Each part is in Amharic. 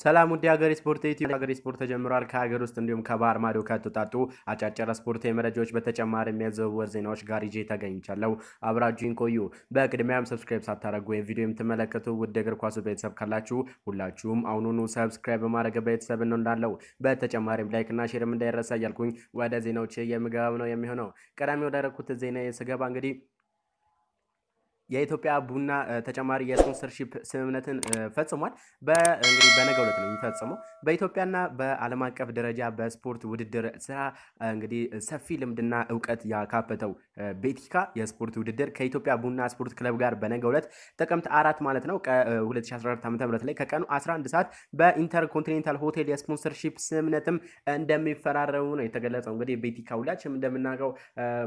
ሰላም ውድ ሀገሬ ስፖርት ኢትዮ ሀገሬ ስፖርት ተጀምሯል። ከሀገር ውስጥ እንዲሁም ከባህር ማዶ ከተውጣጡ አጫጭር ስፖርታዊ መረጃዎች በተጨማሪ የሚያዘወር ዜናዎች ጋር ይዤ ተገኝቻለሁ። አብራችሁን ቆዩ። በቅድሚያም ሰብስክራይብ ሳታደርጉ ወይም ቪዲዮ የምትመለከቱ ውድ እግር ኳስ ቤተሰብ ካላችሁ ሁላችሁም አሁኑኑ ሰብስክራይብ በማድረግ ቤተሰብ እንዳለው በተጨማሪም ላይክ እና ሼርም እንዳይረሳ እያልኩኝ ወደ ዜናዎች የምገባው ነው የሚሆነው። ቀዳሚ ወዳደረኩት ዜና ስገባ እንግዲህ የኢትዮጵያ ቡና ተጨማሪ የስፖንሰርሺፕ ስምምነትን ፈጽሟል። እንግዲህ በነገው ዕለት ነው የሚፈጽመው። በኢትዮጵያና በዓለም አቀፍ ደረጃ በስፖርት ውድድር ስራ እንግዲህ ሰፊ ልምድና እውቀት ያካበተው ቤቲካ የስፖርት ውድድር ከኢትዮጵያ ቡና ስፖርት ክለብ ጋር በነገው ዕለት ጥቅምት 4 ማለት ነው 2014 ዓ.ም ላይ ከቀኑ 11 ሰዓት በኢንተርኮንቲኔንታል ሆቴል የስፖንሰርሺፕ ስምምነትም እንደሚፈራረሙ ነው የተገለጸው። እንግዲህ ቤቲካ ሁላችንም እንደምናውቀው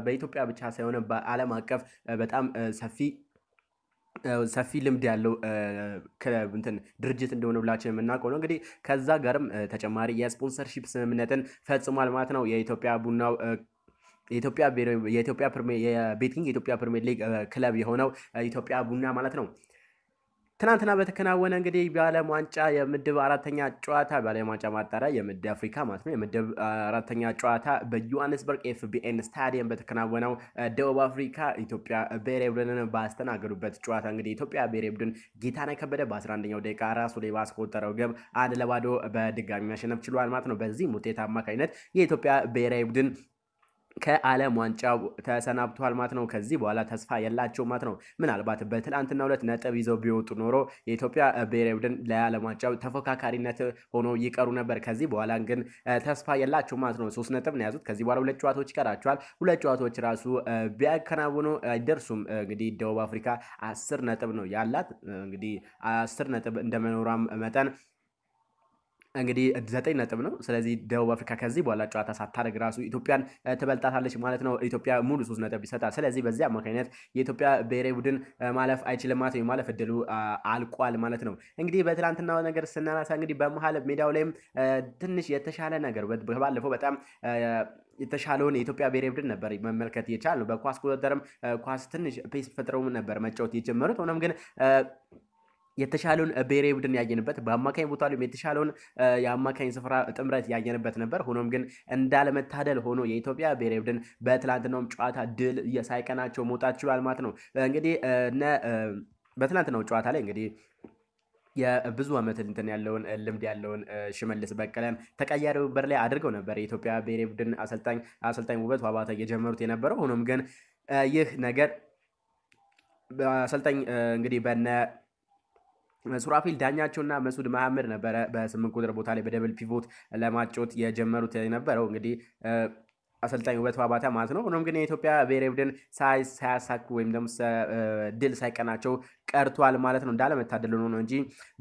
በኢትዮጵያ ብቻ ሳይሆን በዓለም አቀፍ በጣም ሰፊ ልምድ ያለው ድርጅት እንደሆነ ብላችሁ የምናውቀው ነው። እንግዲህ ከዛ ጋርም ተጨማሪ የስፖንሰርሺፕ ስምምነትን ፈጽሟል ማለት ነው። የኢትዮጵያ ቡናው የኢትዮጵያ ፕሪሚየር ሊግ ክለብ የሆነው ኢትዮጵያ ቡና ማለት ነው። ትናንትና በተከናወነ እንግዲህ በዓለም ዋንጫ የምድብ አራተኛ ጨዋታ በዓለም ዋንጫ ማጣሪያ የምድብ አፍሪካ ማለት ነው የምድብ አራተኛ ጨዋታ በጆሃንስበርግ ኤፍቢኤን ስታዲየም በተከናወነው ደቡብ አፍሪካ ኢትዮጵያ ብሔራዊ ቡድንን ባስተናገዱበት ጨዋታ እንግዲህ ኢትዮጵያ ብሔራዊ ቡድን ጌታነህ ከበደ በ11ኛው ደቂቃ ራሱ ላይ ባስቆጠረው ግብ 1-0 በድጋሚ ማሸነፍ ችሏል ማለት ነው። በዚህ ውጤት አማካኝነት የኢትዮጵያ ብሔራዊ ቡድን ከዓለም ዋንጫው ተሰናብቷል ማለት ነው። ከዚህ በኋላ ተስፋ የላቸው ማለት ነው። ምናልባት በትላንትናው ዕለት ነጥብ ይዘው ቢወጡ ኖሮ የኢትዮጵያ ብሔራዊ ቡድን ለዓለም ዋንጫው ተፎካካሪነት ሆኖ ይቀሩ ነበር። ከዚህ በኋላ ግን ተስፋ የላቸው ማለት ነው። 3 ነጥብ ነው ያዙት። ከዚህ በኋላ 2 ጨዋታዎች ይቀራቸዋል። 2 ጨዋታዎች ራሱ ቢያከናውኑ አይደርሱም። እንግዲህ ደቡብ አፍሪካ 10 ነጥብ ነው ያላት። እንግዲህ 10 ነጥብ እንደመኖሯም መጠን እንግዲህ 9 ነጥብ ነው። ስለዚህ ደቡብ አፍሪካ ከዚህ በኋላ ጨዋታ ሳታደርግ ራሱ ኢትዮጵያን ትበልጣታለች ማለት ነው። ኢትዮጵያ ሙሉ 3 ነጥብ ይሰጣል። ስለዚህ በዚህ አማካኝነት የኢትዮጵያ ብሔራዊ ቡድን ማለፍ አይችልም ማለት ነው። ማለፍ እድሉ አልቋል ማለት ነው። እንግዲህ በትላንትናው ነገር ስናነሳ እንግዲህ በመሀል ሜዳው ላይም ትንሽ የተሻለ ነገር ባለፈው በጣም የተሻለውን የኢትዮጵያ ብሔራዊ ቡድን ነበር መመልከት የቻልነው። በኳስ ቁጥጥርም ኳስ ትንሽ ፔስ ፈጥረው ነበር መጫወት የጀመሩት። ሆኖም ግን የተሻለውን ብሔራዊ ቡድን ያየንበት በአማካኝ ቦታ ላይ የተሻለውን የአማካኝ ስፍራ ጥምረት ያየንበት ነበር። ሆኖም ግን እንዳለመታደል ሆኖ የኢትዮጵያ ብሔራዊ ቡድን በትላንትናውም ጨዋታ ድል ሳይቀናቸው መውጣት ችሏል ማለት ነው። እንግዲህ በትላንትናው ጨዋታ ላይ እንግዲህ የብዙ ዓመት ያለውን ልምድ ያለውን ሽመልስ በቀለን ተቀያሪ ወንበር ላይ አድርገው ነበር የኢትዮጵያ ብሔራዊ ቡድን አሰልጣኝ ውበቱ አባተ እየጀመሩት የነበረው። ሆኖም ግን ይህ ነገር አሰልጣኝ እንግዲህ በነ ሱራፊል ዳኛቸውና መስዑድ መሐመድ ነበረ በ8 ቁጥር ቦታ ላይ በደብል ፒቮት ለማጫወት የጀመሩት የነበረው እንግዲህ አሰልጣኝ ውበቱ አባተ ማለት ነው። ሆኖም ግን የኢትዮጵያ ብሔራዊ ቡድን ሳያሳኩ ወይም ደግሞ ድል ሳይቀናቸው ቀርቷል ማለት ነው። እንዳለመታደል ሆኖ ነው እንጂ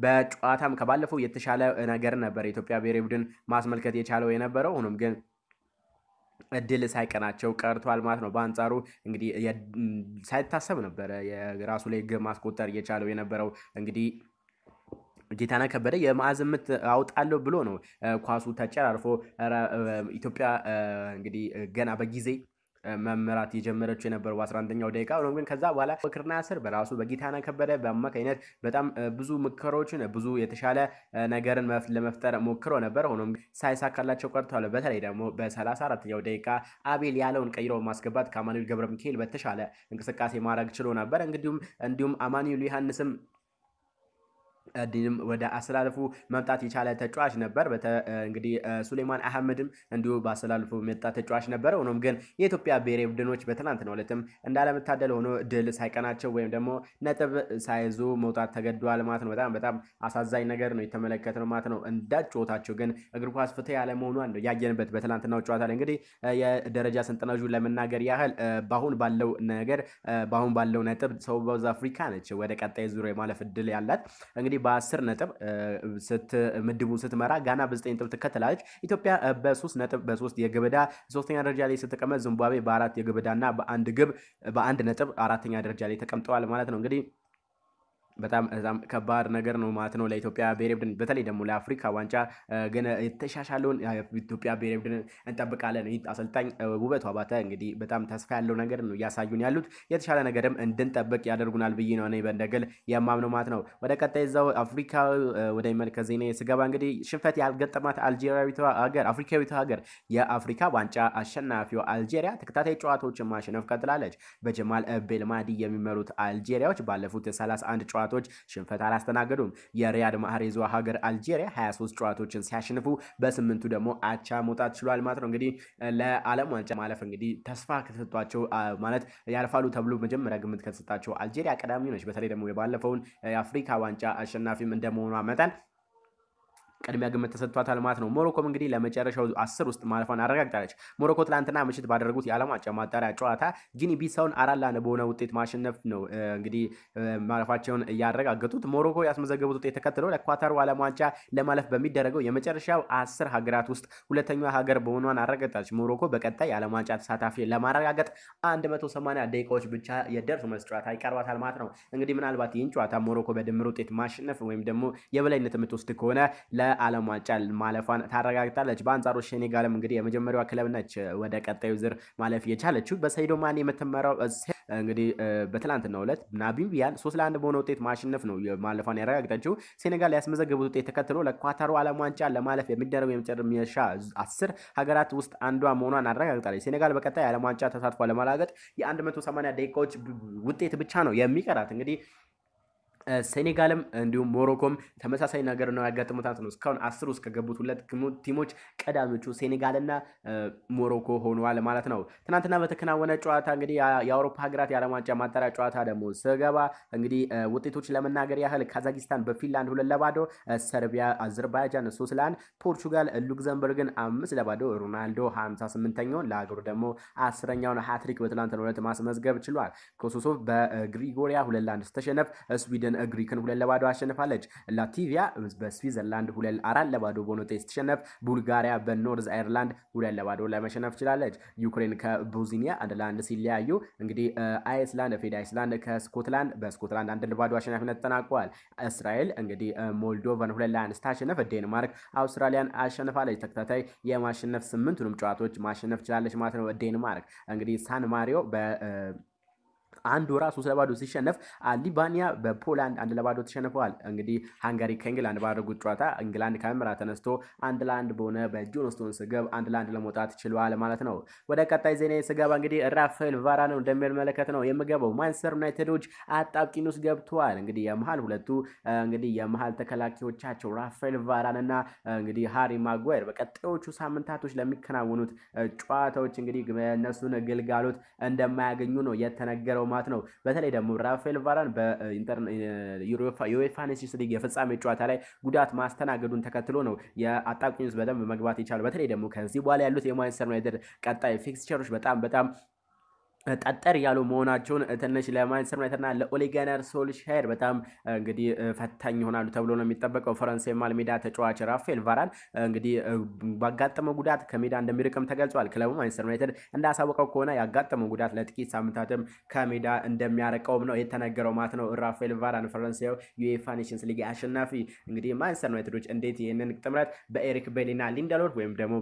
በጨዋታም ከባለፈው የተሻለ ነገር ነበር የኢትዮጵያ ብሔራዊ ቡድን ማስመልከት የቻለው የነበረው። ሆኖም ግን እድል ሳይቀናቸው ቀርቷል ማለት ነው። በአንጻሩ እንግዲህ ሳይታሰብ ነበረ የራሱ ላይ ግብ ማስቆጠር የቻለው የነበረው እንግዲህ ጌታነህ ከበደ የማዕዘን ምት አውጣለሁ ብሎ ነው ኳሱ ተጨራርፎ ኢትዮጵያ እንግዲህ ገና በጊዜ መመራት የጀመረችው የነበረው 11ኛው ደቂቃ ነው። ግን ከዛ በኋላ በክርና ስር በራሱ በጌታነህ ከበደ በአማካኝነት በጣም ብዙ ሙከራዎችን ብዙ የተሻለ ነገርን ለመፍጠር ሞክሮ ነበር። ሆኖም ሳይሳካላቸው ቀርቷል። በተለይ ደግሞ በ34ኛው ደቂቃ አቤል ያለውን ቀይሮ ማስገባት ከአማኑኤል ገብረ ሚካኤል በተሻለ እንቅስቃሴ ማድረግ ችሎ ነበር። እንዲሁም አማኑኤል ዮሐንስም ወደ አሰላለፉ መምጣት የቻለ ተጫዋች ነበር። እንግዲህ ሱሌማን አህመድም እንዲሁ በአሰላለፉ መጣ ተጫዋች ነበር። ሆኖም ግን የኢትዮጵያ ብሔራዊ ቡድኖች በትናንትናው ዕለትም እንዳለመታደል ሆኖ ድል ሳይቀናቸው ወይም ደግሞ ነጥብ ሳይዙ መውጣት ተገደዋል ማለት ነው። በጣም አሳዛኝ ነገር ነው የተመለከትነው ማለት ነው። እንዳጨዋታቸው ግን እግር ኳስ ፍትህ ያለ መሆኗን ነው ያየንበት በትናንትናው ጨዋታ ላይ። እንግዲህ የደረጃ ሰንጠረዡን ለመናገር ያህል በአሁን ባለው ነጥብ ሳውዝ አፍሪካ ነች ወደ ቀጣይ ዙር የማለፍ እድል ያላት። እንግዲህ በ10 ነጥብ ምድቡን ስትመራ ጋና በ9 ነጥብ ትከተላለች። ኢትዮጵያ በ3 ነጥብ በ3 የግብዳ 3ኛ ደረጃ ላይ ስትቀመጥ ዚምባብዌ በ4 የግብዳና በ1 ነጥብ 4ኛ ደረጃ ላይ ተቀምጠዋል ማለት ነው። እንግዲህ በጣም ከባድ ነገር ነው ማለት ነው ለኢትዮጵያ ብሔራዊ ቡድን በተለይ ደግሞ ለአፍሪካ ዋንጫ ግን የተሻሻለውን ኢትዮጵያ ብሔራዊ ቡድን እንጠብቃለን። አሰልጣኝ ውበቱ አባተ እንግዲህ በጣም ተስፋ ያለው ነገር ነው እያሳዩን ያሉት የተሻለ ነገርም እንድንጠብቅ ያደርጉናል ብዬ ነው እኔ በእንደግል የማምነው ማለት ነው። ወደ ቀጣይ እዛው አፍሪካ ወደ መልከ ዜና ስገባ እንግዲህ ሽንፈት ያልገጠማት አልጄሪያዊቷ ሀገር አፍሪካዊቷ ሀገር የአፍሪካ ዋንጫ አሸናፊው አልጄሪያ ተከታታይ ጨዋታዎችን ማሸነፍ ቀጥላለች። በጀማል ቤልማዲ የሚመሩት አልጄሪያዎች ባለፉት 31 ጨዋታዎች ሽንፈት አላስተናገዱም። የሪያድ ማህሬዟ ሀገር አልጄሪያ 23 ጨዋታዎችን ሲያሸንፉ በ8ቱ ደግሞ አቻ መውጣት ችሏል ማለት ነው። እንግዲህ ለዓለም ዋንጫ ማለፍ እንግዲህ ተስፋ ከተሰጧቸው ማለት ያልፋሉ ተብሎ መጀመሪያ ግምት ከተሰጣቸው አልጄሪያ ቀዳሚ ነች። በተለይ ደግሞ የባለፈውን የአፍሪካ ዋንጫ አሸናፊም እንደመሆኗ መጠን ቅድሚያ ግምት ተሰጥቷታል ማለት ነው። ሞሮኮም እንግዲህ ለመጨረሻው 10 ውስጥ ማለፏን አረጋግጣለች። ሞሮኮ ትላንትና ምሽት ባደረጉት የዓለም ዋንጫ ማጣሪያ ጨዋታ ጊኒ ቢሳውን 4-1 በሆነ ውጤት ማሸነፍ ነው እንግዲህ ማለፋቸውን ያረጋገጡት። ሞሮኮ ያስመዘገቡት ውጤት ተከትሎ ለኳታሩ ዓለም ዋንጫ ለማለፍ በሚደረገው የመጨረሻው 10 ሀገራት ውስጥ ሁለተኛዋ ሀገር በሆኗን አረጋግጣለች። ሞሮኮ በቀጣይ የዓለም ዋንጫ ተሳታፊ ለማረጋገጥ 180 ደቂቃዎች ብቻ የደርሶ መልስ ጨዋታ ይቀርባታል ማለት ነው። እንግዲህ ምናልባት ይህን ጨዋታ ሞሮኮ በድምር ውጤት ማሸነፍ ወይም ደግሞ የበላይነት የምትወስድ ከሆነ ለዓለም ዋንጫ ማለፏን ታረጋግጣለች። በአንጻሩ ሴኔጋልም እንግዲህ የመጀመሪያዋ ክለብ ነች ወደ ቀጣዩ ዙር ማለፍ የቻለችው በሰይዶ ማኔ የምትመራው እንግዲህ በትላንትናው ዕለት ናሚቢያን 3-1 በሆነ ውጤት ማሸነፍ ነው ማለፏን ያረጋግጠችው። ሴኔጋል ያስመዘገቡት ውጤት ተከትሎ ለኳታሩ ዓለም ዋንጫ ለማለፍ የሚደረገው የመጨረሻ 10 ሀገራት ውስጥ አንዷ መሆኗን አረጋግጣለች። ሴኔጋል በቀጣይ ዓለም ዋንጫ ተሳትፏ ለማረጋገጥ የ180 ደቂቃዎች ውጤት ብቻ ነው የሚቀራት። እንግዲህ ሴኔጋልም እንዲሁም ሞሮኮም ተመሳሳይ ነገር ነው ያጋጥሙታት ነው። እስካሁን 10 ውስጥ ከገቡት ሁለት ቲሞች ቀዳሚዎቹ ሴኔጋልና ሞሮኮ ሆነዋል ማለት ነው። ትናንትና በተከናወነ ጨዋታ እንግዲህ የአውሮፓ ሀገራት የዓለም ዋንጫ ማጣሪያ ጨዋታ ደግሞ ስገባ እንግዲህ ውጤቶች ለመናገር ያህል ካዛኪስታን በፊንላንድ 2-0፣ ሰርቢያ አዘርባይጃን 3-1፣ ፖርቹጋል ሉክዘምበርግን 5-0። ሮናልዶ 58ኛውን ለሀገሩ ደግሞ 10ኛውን ሃትሪክ በትናንትናው ዕለት ማስመዝገብ ችሏል። ኮሶሶቭ በግሪጎሪያ 2-1 ስትሸነፍ ስዊድን ግሪክን 2-0 አሸንፋለች። ላቲቪያ በስዊዘርላንድ 4-0 በሆነ ውጤት ስትሸነፍ ቡልጋሪያ በኖርዝ አይርላንድ 2-0 ለመሸነፍ ችላለች። ዩክሬን ከቦዝኒያ 1-1 ሲለያዩ እንግዲህ አይስላንድ ከስኮትላንድ በስኮትላንድ 1-0 አሸናፊነት ተጠናቋል። እስራኤል እንግዲህ ሞልዶቫን 2-1 ስታሸነፍ ዴንማርክ አውስትራሊያን አሸንፋለች። ተከታታይ የማሸነፍ 8ቱንም ጨዋታዎች ማሸነፍ ችላለች ማለት ነው። ዴንማርክ እንግዲህ ሳን ማሪዮ አንዶራ 3-0 ሲሸነፍ አልባኒያ በፖላንድ 1-0 ተሸንፈዋል። እንግዲህ ሃንጋሪ ከእንግላንድ ባደረጉት ጨዋታ እንግላንድ ካሜራ ተነስቶ 1-1 በሆነ በጆን ስቶንስ ግብ 1-1 ለመውጣት ችሏል ማለት ነው። ወደ ቀጣይ ዜና ስገባ እንግዲህ ራፋኤል ቫራን እንደሚመለከት ነው የምገባው። ማንቸስተር ዩናይትዶች አጣብቂኝ ውስጥ ገብተዋል። እንግዲህ የመሃል ተከላካዮቻቸው ራፋኤል ቫራን እና እንግዲህ ሃሪ ማጓየር በቀጣዮቹ ሳምንታቶች ለሚከናወኑት ጨዋታዎች እንግዲህ እነሱን ግልጋሎት እንደማያገኙ ነው የተነገረው ማለት ነው። በተለይ ደግሞ ራፋኤል ቫራን በዩኤፋ ኔሽንስ ሊግ የፍጻሜ ጨዋታ ላይ ጉዳት ማስተናገዱን ተከትሎ ነው የአጣብቂኝ ውስጥ በደንብ መግባት የቻለው። በተለይ ደግሞ ከዚህ በኋላ ያሉት የማንቸስተር ዩናይትድ ቀጣይ ፊክስቸሮች በጣም ጠጠር ያሉ መሆናቸውን ትንሽ ለማንቸስተር ዩናይትድና ለኦሌ ጉናር ሶልሻየር በጣም እንግዲህ ፈታኝ ይሆናሉ ተብሎ ነው የሚጠበቀው። ፈረንሳይ መሃል ሜዳ ተጫዋች ራፋኤል ቫራን እንግዲህ ባጋጠመው ጉዳት ከሜዳ እንደሚርቅም ተገልጿል። ክለቡ ማንቸስተር ዩናይትድ እንዳሳወቀው ከሆነ ያጋጠመው ጉዳት ለጥቂት ሳምንታትም ከሜዳ እንደሚያርቀውም ነው የተነገረው ማለት ነው። ራፋኤል ቫራን ፈረንሳዩ ዩኤፋ ኔሽንስ ሊግ አሸናፊ እንግዲህ ማንቸስተር ዩናይትዶች እንዴት ይህንን ጥምረት በኤሪክ ቤሊና ሊንደሎፍ ወይም ደግሞ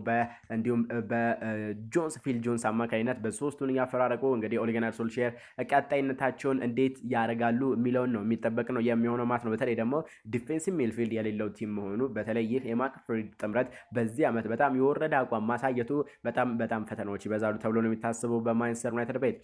እንዲሁም በጆንስ ፊል ጆንስ አማካኝነት በሶስቱን ያፈራረቁ እንግዲህ ኦሌ ጉናር ሶልሻየር ቀጣይነታቸውን እንዴት ያደርጋሉ የሚለውን ነው የሚጠበቅ ነው የሚሆነው ማለት ነው። በተለይ ደግሞ ዲፌንሲቭ ሚድፊልድ የሌለው ቲም መሆኑ በተለይ ይህ የማክፍሪድ ጥምረት በዚህ ዓመት በጣም የወረደ አቋም ማሳየቱ በጣም ፈተናዎች ይበዛሉ ተብሎ ነው የሚታሰበው በማንቸስተር ዩናይትድ ቤት።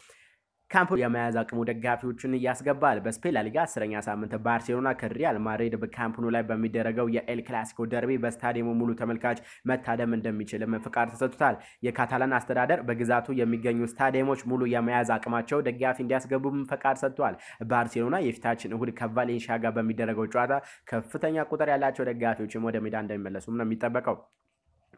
ካምፕ የመያዝ አቅሙ ደጋፊዎችን ያስገባል። በስፔን ላሊጋ 10ኛ ሳምንት ባርሴሎና ከሪያል ማድሪድ በካምፕ ኑ ላይ በሚደረገው የኤል ክላሲኮ ደርቢ በስታዲየሙ ሙሉ ተመልካች መታደም እንደሚችልም ፍቃድ ተሰጥቷል። የካታላን አስተዳደር በግዛቱ የሚገኙ ስታዲየሞች ሙሉ የመያዝ አቅማቸው ደጋፊ እንዲያስገቡም ፍቃድ ሰጥቷል። ባርሴሎና የፊታችን እሁድ ከቫሌንሺያ ጋር በሚደረገው ጨዋታ ከፍተኛ ቁጥር ያላቸው ደጋፊዎችም ወደ ሜዳ እንደሚመለሱም ነው የሚጠበቀው።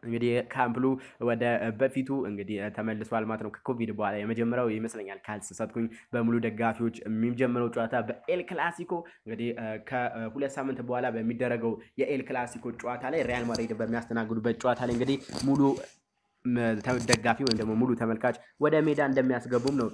እንግዲህ ካምፕሉ ወደ በፊቱ እንግዲህ ተመልሷል ማለት ነው። ከኮቪድ በኋላ የመጀመሪያው ይመስለኛል ካልተሳሳትኩኝ በሙሉ ደጋፊዎች የሚጀምረው ጨዋታ በኤል ክላሲኮ እንግዲህ ከሁለት ሳምንት በኋላ በሚደረገው የኤል ክላሲኮ ጨዋታ ላይ ሪያል ማድሪድ በሚያስተናግዱበት ጨዋታ ላይ እንግዲህ ሙሉ ደጋፊ ወይም ደግሞ ሙሉ ተመልካች ወደ ሜዳ እንደሚያስገቡም ነው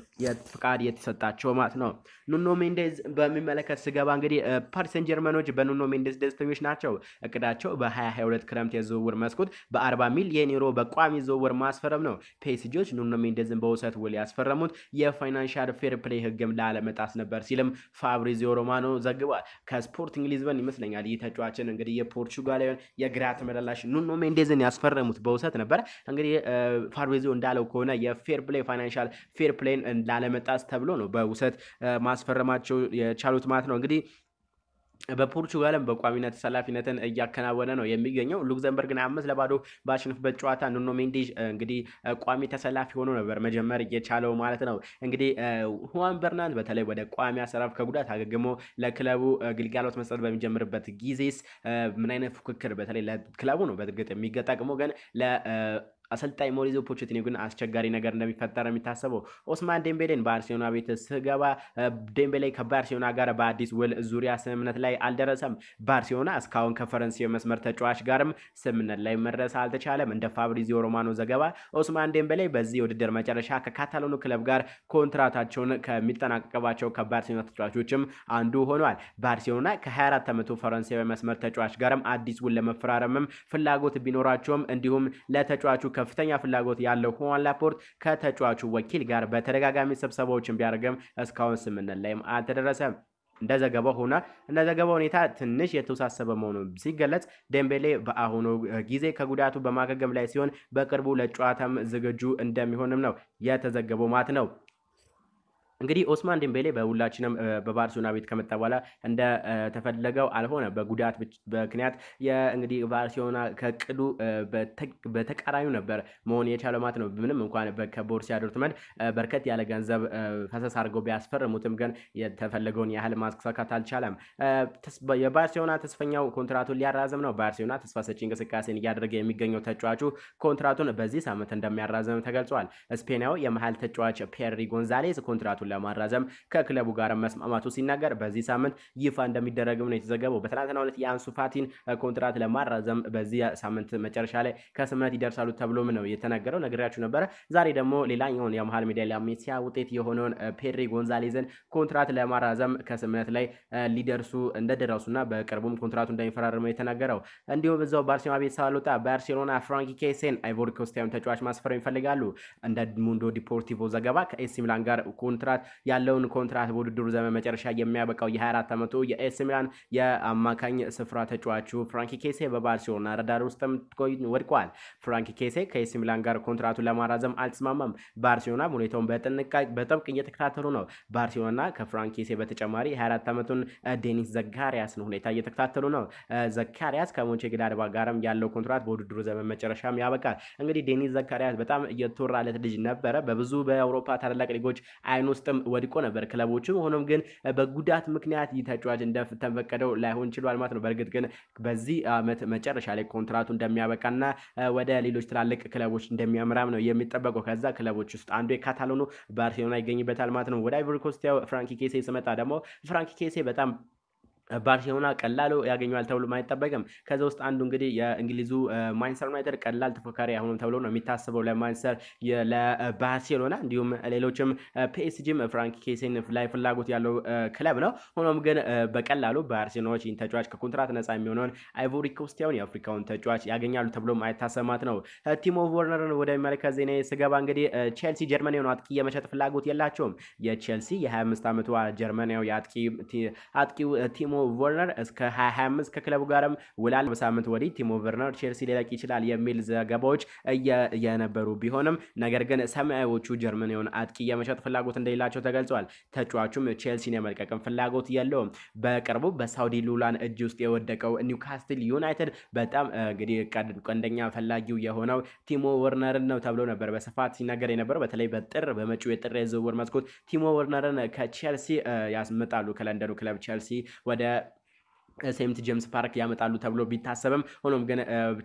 ፍቃድ የተሰጣቸው ማለት ነው። ኑኖ ሜንዴዝ በሚመለከት ስገባ እንግዲህ ፓሪስ ሰን ጀርመኖች በኑኖ ሜንዴዝ ደስተኞች ናቸው። እቅዳቸው በ2022 ክረምት የዝውውር መስኮት በ40 ሚሊዮን ዩሮ በቋሚ ዝውውር ማስፈረም ነው። ፒኤስጂዎች ኑኖ ሜንዴዝን በውሰት ውል ያስፈረሙት የፋይናንሻል ፌር ፕሌይ ህግም ላለመጣስ ነበር ሲልም ፋብሪዚዮ ሮማኖ ዘግቧል። ከስፖርቲንግ ሊዝበን ይመስለኛል ይህ ተጫዋችን እንግዲህ የፖርቹጋላዊን የግራ ተመላላሽ ኑኖ ሜንዴዝን ያስፈረሙት በውሰት ነበር። እንግዲህ ፋብሪዚዮ እንዳለው ከሆነ የፌር ፕሌይ ፋይናንሻል ፌር ፕሌይን ላለመጣስ ተብሎ ነው በውሰት ማስፈረማቸው የቻሉት ማለት ነው። እንግዲህ በፖርቹጋልም በቋሚነት ተሰላፊነትን እያከናወነ ነው የሚገኘው። ሉክዘምበርግን 5-0 ባሸነፈበት ጨዋታ ኑኖ ሜንዴዝ እንግዲህ ቋሚ ተሰላፊ ሆኖ ነበር መጀመር የቻለው ማለት ነው። እንግዲህ ሁዋን በርናንድ በተለይ ወደ ቋሚ አሰራር ከጉዳት አገግሞ ለክለቡ ግልጋሎት መስጠት በሚጀምርበት ጊዜስ ምን አይነት ፉክክር በተለይ ለክለቡ ነው በእርግጥ የሚገጠቅመው ግን አሰልጣኝ ሞሪዚዮ ፖቼቲኖ ግን አስቸጋሪ ነገር እንደሚፈጠር የሚታሰበው ኦስማን ዴምቤሌን ባርሴሎና ቤት ስገባ ዴምቤሌ ከባርሴሎና ጋር በአዲስ ውል ዙሪያ ስምምነት ላይ አልደረሰም። ባርሴሎና እስካሁን ከፈረንሳዊ መስመር ተጫዋች ጋርም ስምምነት ላይ መድረስ አልተቻለም። እንደ ፋብሪዚዮ ሮማኖ ዘገባ ኦስማን ዴምቤሌ በዚህ ውድድር መጨረሻ ከካታሎኑ ክለብ ጋር ኮንትራታቸውን ከሚጠናቀቅባቸው ከባርሴሎና ተጫዋቾችም አንዱ ሆኗል። ባርሴሎና ከ24 ዓመቱ ፈረንሳዊ መስመር ተጫዋች ጋርም አዲስ ውል ለመፈራረምም ፍላጎት ቢኖራቸውም እንዲሁም ለተጫዋቹ ከፍተኛ ፍላጎት ያለው ሁዋን ላፖርት ከተጫዋቹ ወኪል ጋር በተደጋጋሚ ስብሰባዎችን ቢያደርግም እስካሁን ስምምነት ላይም አልተደረሰም። እንደዘገባው ሁኔታ ትንሽ የተወሳሰበ መሆኑ ሲገለጽ ዴምቤሌ በአሁኑ ጊዜ ከጉዳቱ በማገገም ላይ ሲሆን በቅርቡ ለጨዋታም ዝግጁ እንደሚሆንም ነው የተዘገበው ማለት ነው። እንግዲህ ኦስማን ዴምቤሌ በሁላችንም በባርሴሎና ቤት ከመጣ በኋላ እንደ ተፈለገው አልሆነ። በጉዳት ምክንያት እንግዲህ ባርሴሎና ከቅዱ በተቃራኒው ነበር መሆን የቻለው ማለት ነው። ምንም እንኳን ከቦሩሲያ ዶርትመንድ በርከት ያለ ገንዘብ ፈሰስ አድርገው ቢያስፈርሙትም ግን የተፈለገውን ያህል ማሳካት አልቻለም። የባርሴሎና ተስፈኛው ኮንትራቱን ሊያራዘም ነው። ባርሴሎና ተስፋ ሰጪ እንቅስቃሴን እያደረገ የሚገኘው ተጫዋቹ ኮንትራቱን በዚህ ሳምንት እንደሚያራዘም ተገልጿል። ስፔናዊ የመሃል ተጫዋች ፔሪ ጎንዛሌስ ኮንትራቱን ለማራዘም ከክለቡ ጋር መስማማቱ ሲናገር በዚህ ሳምንት ይፋ እንደሚደረግም ነው የተዘገበው። በትናንትናው ዕለት የአንሱ ፋቲን ኮንትራት ለማራዘም በዚህ ሳምንት መጨረሻ ላይ ከስምምነት ይደርሳሉ ተብሎም ነው የተነገረው። ነግሬያችሁ ነበረ። ዛሬ ደግሞ ሌላኛውን የመሃል ሜዳ ላሜሲያ ውጤት የሆነውን ፔሪ ጎንዛሌዝን ኮንትራት ለማራዘም ከስምምነት ላይ ሊደርሱ እንደደረሱና በቅርቡም ኮንትራቱ እንደሚፈራረመው የተናገረው። እንዲሁም በዛው ባርሴሎና ቤት ሳልወጣ ባርሴሎና ፍራንኪ ኬሴን አይቮሪ ኮስታዊን ተጫዋች ማስፈረም ይፈልጋሉ። እንደ ሙንዶ ዲፖርቲቮ ዘገባ ከኤሲ ሚላን ጋር ኮንትራት ያለውን ኮንትራት በውድድሩ ዘመን መጨረሻ የሚያበቃው የ24 ዓመቱ የኤሲ ሚላን የአማካኝ ስፍራ ተጫዋቹ ፍራንኪ ኬሴ በባርሴሎና ረዳር ውስጥም ወድቋል። ፍራንኪ ኬሴ ከኤሲ ሚላን ጋር ኮንትራቱን ለማራዘም አልተስማማም። ባርሴሎና ሁኔታውን በጥብቅ እየተከታተሉ ነው። ባርሴሎና ከፍራንኪ ኬሴ በተጨማሪ የ24 ዓመቱን ዴኒስ ዘካሪያስን ሁኔታ እየተከታተሉ ነው። ዘካሪያስ ከሞንቼግላድባ ጋርም ያለው ኮንትራት በውድድሩ ዘመን መጨረሻም ያበቃል። እንግዲህ ዴኒስ ዘካሪያስ በጣም እየተወራለት ልጅ ነበረ። በብዙ በአውሮፓ ታላላቅ ሊጎች አይን ውስጥ ወድቆ ነበር ክለቦቹ። ሆኖም ግን በጉዳት ምክንያት ይህ ተጫዋች እንደተፈቀደው ላይሆን ችሏል ማለት ነው። በእርግጥ ግን በዚህ ዓመት መጨረሻ ላይ ኮንትራቱ እንደሚያበቃና ወደ ሌሎች ትላልቅ ክለቦች እንደሚያምራም ነው የሚጠበቀው። ከዛ ክለቦች ውስጥ አንዱ የካታሎኑ ባርሴሎና ይገኝበታል ማለት ነው። ወደ አይቮሪ ኮስት ፍራንኪ ኬሴ ስመጣ ደግሞ ፍራንኪ ኬሴ በጣም ባርሴሎና ቀላሉ ያገኘዋል ተብሎ አይጠበቅም። ከዛ ውስጥ አንዱ እንግዲህ የእንግሊዙ ማንቸስተር ዩናይትድ ቀላል ተፎካሪ አይሆንም ተብሎ ነው የሚታሰበው ለባርሴሎና። እንዲሁም ሌሎችም ፒኤስጂም ፍራንኪ ኬሴን ላይ ፍላጎት ያለው ክለብ ነው። ሆኖም ግን በቀላሉ ባርሴሎናዎች ይህን ተጫዋች ከኮንትራት ነፃ የሚሆነውን አይቮሪ ኮስታውን የአፍሪካውን ተጫዋች ያገኛሉ ተብሎ አይታሰማት ነው። ቲሞ ቨርነርን ወደሚመለከት ዜና ስገባ እንግዲህ ቼልሲ ጀርመናዊውን አጥቂ የመሸጥ ፍላጎት የላቸውም። የቼልሲ የ25 ዓመቱ ጀርመናዊ አጥቂው ቲሞ ቨርነር እስከ 2025 ከክለቡ ጋርም ውላል። በሳምንት ወዲህ ቲሞ ቨርነር ቼልሲ ሊለቅ ይችላል የሚል ዘገባዎች የነበሩ ቢሆንም ነገር ግን ሰማያዊዎቹ ጀርመናዊውን አጥቂ የመሸጥ ፍላጎት እንደሌላቸው ተገልጿል። ተጫዋቹም ቼልሲን የመልቀቅም ፍላጎት የለውም። በቅርቡ በሳውዲ ሉላን እጅ ውስጥ የወደቀው ኒውካስትል ዩናይትድ በጣም እንግዲህ ቀንደኛ ፈላጊው የሆነው ቲሞ ቨርነርን ነው ተብሎ ነበር በስፋት ሲነገር የነበረው። በተለይ በመጪው የጥር የዝውውር መስኮት ቲሞ ቨርነርን ከቼልሲ ያስመጣሉ። ከለንደኑ ክለብ ቼልሲ ወደ ሴንት ጄምስ ፓርክ ያመጣሉ ተብሎ ቢታሰብም ሆኖም ግን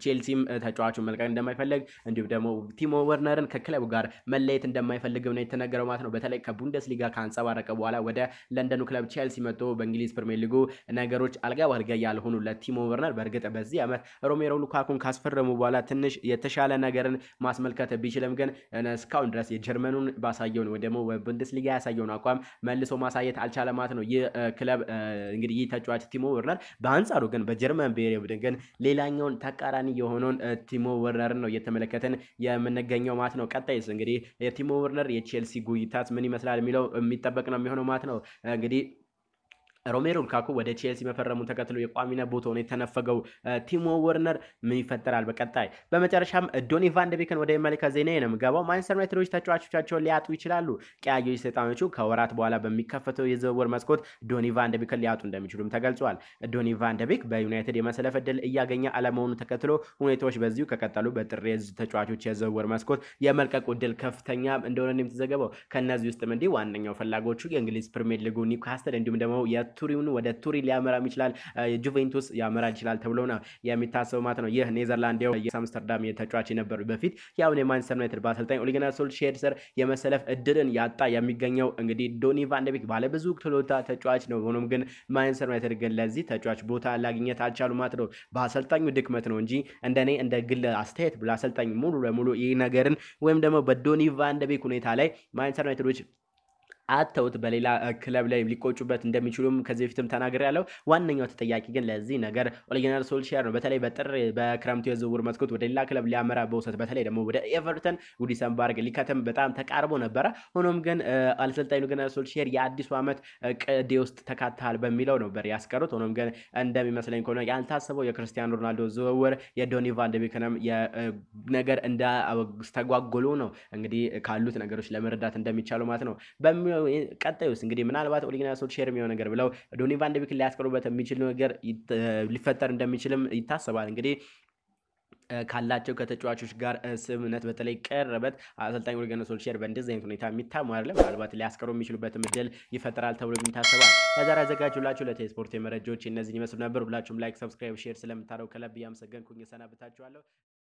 ቼልሲም ተጫዋቹን መልቀቅ እንደማይፈልግ እንዲሁም ደግሞ ቲሞ ወርነርን ከክለቡ ጋር መለየት እንደማይፈልግ ነው የተነገረው ማለት ነው። በተለይ ከቡንደስሊጋ ካንጸባረቀ በኋላ ወደ ለንደኑ ክለብ ቼልሲ መጥቶ በእንግሊዝ ፕሪሚየር ሊጉ ነገሮች አልጋ ባልጋ ያልሆኑ ለቲሞ ወርነር በእርግጥ በዚህ ዓመት ሮሜሮ ሉካኩን ካስፈረሙ በኋላ ትንሽ የተሻለ ነገርን ማስመልከት ቢችልም ግን እስካሁን ድረስ የጀርመኑን ባሳየውን ወይ ደግሞ በቡንደስሊጋ ያሳየውን አቋም መልሶ ማሳየት አልቻለም ማለት ነው። ይህ ክለብ እንግዲህ ይህ ተጫዋች ቲሞ ወርነር በአንጻሩ ግን በጀርመን ብሔራዊ ቡድን ግን ሌላኛውን ተቃራኒ የሆነውን ቲሞ ወርነርን ነው እየተመለከተን የምንገኘው ማለት ነው። ቀጣይስ እንግዲህ የቲሞ ወርነር የቼልሲ ጉይታስ ምን ይመስላል የሚለው የሚጠበቅ ነው የሚሆነው ማለት ነው። እንግዲህ ሮሜሮ ሉካኩ ወደ ቼልሲ መፈረሙን ተከትሎ የቋሚነት ቦታውን የተነፈገው ቲሞ ወርነር ምን ይፈጠራል በቀጣይ? በመጨረሻም ዶኒ ቫን ደ ቤክን ወደ መመልከት ዜና ነው የምገባው። ማንቸስተር ዩናይትዶች ተጫዋቾቻቸውን ሊያጡ ይችላሉ። ቀያዮች ሰይጣኖቹ ከወራት በኋላ በሚከፈተው የዝውውር መስኮት ዶኒ ቫን ደ ቤክን ሊያጡ እንደሚችሉም ተገልጿል። ዶኒ ቫን ደ ቤክ በዩናይትድ የመሰለፍ ዕድል እያገኘ አለመሆኑን ተከትሎ ሁኔታዎች በዚሁ ከቀጠሉ በጥር ተጫዋቾች የዝውውር መስኮት የመልቀቁ ዕድል ከፍተኛ እንደሆነ ነው የተዘገበው። ከነዚህ ውስጥም እንዲህ ዋነኛው ፈላጎቹ የእንግሊዝ ፕሪሚየር ሊጉ ኒውካስትል እንዲሁም ደግሞ ቱሪን ወደ ቱሪን ሊያመራም ይችላል፣ ጁቬንቱስ ያመራ ይችላል ተብሎ ነው የሚታሰበው ማለት ነው። ይህ ኔዘርላንዳዊ የአምስተርዳም የተጫዋች የነበሩ በፊት ያው የማንቸስተር ዩናይትድ በአሰልጣኝ ኦሌ ጉናር ሶልሼር ስር የመሰለፍ እድልን ያጣ የሚገኘው እንግዲህ ዶኒ ቫን ደ ቤክ ባለብዙ ችሎታ ተጫዋች ነው። ሆኖም ግን ማንቸስተር ዩናይትድ ግን ለዚህ ተጫዋች ቦታ ላግኘት አልቻሉ ማለት ነው። በአሰልጣኙ ድክመት ነው እንጂ እንደኔ እንደ ግል አስተያየት ብላ አሰልጣኝ ሙሉ ለሙሉ ይህ ነገርን ወይም ደግሞ በዶኒ ቫን ደ ቤክ ሁኔታ ላይ ማንቸስተር ዩናይትዶች አተውት በሌላ ክለብ ላይ ሊቆጩበት እንደሚችሉም ከዚህ በፊትም ተናግሬያለሁ። ዋነኛው ተጠያቂ ግን ለዚህ ነገር ኦሌ ጉናር ሶልሼር ነው። በተለይ በክረምቱ የዝውውር መስኮት ወደ ሌላ ክለብ ሊያመራ በውሰት በተለይ ደግሞ ወደ ኤቨርተን ጉዲሰን ፓርክ ሊከተም በጣም ተቃርቦ ነበረ። ሆኖም ግን አሰልጣኝ ኦሌ ጉናር ሶልሼር የአዲሱ ዓመት ቅዴ ውስጥ ተካተሃል በሚለው ነበር ያስቀሩት። ሆኖም ግን እንደሚመስለኝ ከሆነ ያልታሰበው የክርስቲያኖ ሮናልዶ ዝውውር የዶኒ ቫን ደ ቤክንም ነገር እንዳስተጓጎሉ ነው እንግዲህ ካሉት ነገሮች ለመረዳት እንደሚቻለው ማለት ነው። ቀጣዩስ እንግዲህ ምናልባት ኦሌ ጉናር ሶልሼር የሚሆን ነገር ብለው ዶኒ ቫን ደ ቤክን ሊያስቀሩበት የሚችል ነገር ሊፈጠር እንደሚችልም ይታሰባል። እንግዲህ ካላቸው ከተጫዋቾች ጋር ስምምነት በተለይ ቀረበት አሰልጣኝ ኦሌ ጉናር ሶልሼር በእንደዚህ አይነት ሁኔታ የሚታሙ አይደለም። ምናልባት ሊያስቀሩ የሚችሉበት እድል ይፈጠራል ተብሎ ይታሰባል። ለዛሬ አዘጋጁላችሁ ለስፖርት መረጃዎች እነዚህን ይመስሉ ነበር። ሁላችሁም ላይክ፣ ሰብስክራይብ፣ ሼር ስለምታደርጉ ከልብ እያመሰገንኩኝ ሰናብታችኋለሁ።